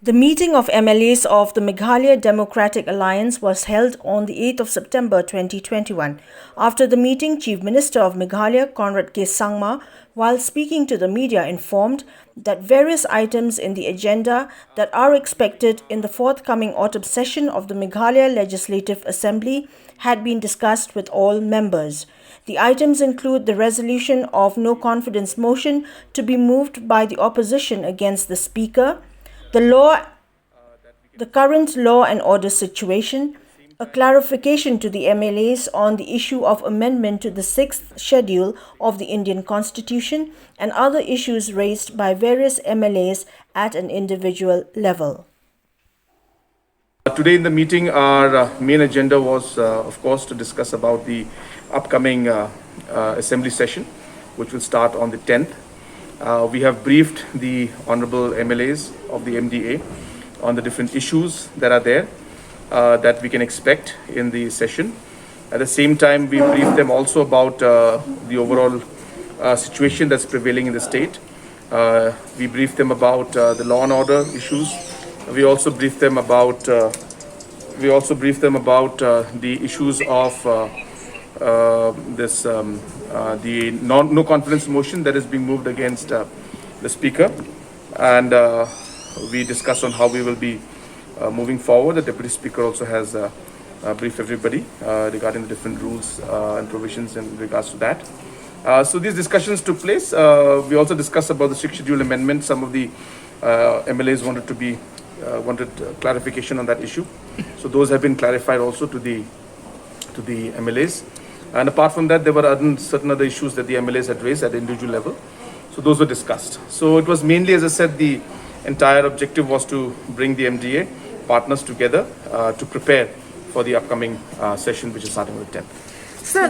The meeting of MLAs of the Meghalaya Democratic Alliance was held on the 8th of September 2021. After the meeting, Chief Minister of Meghalaya, CONRAD SANGMA, while speaking to the media, informed that various items in the agenda that are expected in the forthcoming autumn session of the Meghalaya Legislative Assembly had been discussed with all members. The items include the resolution of no confidence motion to be moved by the opposition against the Speaker, the current law and order situation, a clarification to the MLAs on the issue of amendment to the 6th schedule of the Indian Constitution, and other issues raised by various MLAs at an individual level. Today in the meeting, our main agenda was, of course, to discuss about the upcoming assembly session, which will start on the 10th. We have briefed the honorable MLAs of the MDA on the different issues that are there that we can expect in the session. At the same time, we briefed them also about the overall situation that's prevailing in the state. We briefed them about the law and order issues. We also briefed them about the issues of the no confidence motion that is being moved against the speaker, and we discussed on how we will be moving forward. The deputy speaker also has briefed everybody regarding the different rules and provisions in regards to that. So these discussions took place. We also discussed about the 6th schedule amendment. Some of the MLAs wanted clarification on that issue. So those have been clarified also to the MLAs. And apart from that, there were certain other issues that the MLAs had raised at the individual level. So those were discussed. So it was mainly, as I said, the entire objective was to bring the MDA partners together to prepare for the upcoming session, which is starting on the 10th. Sir,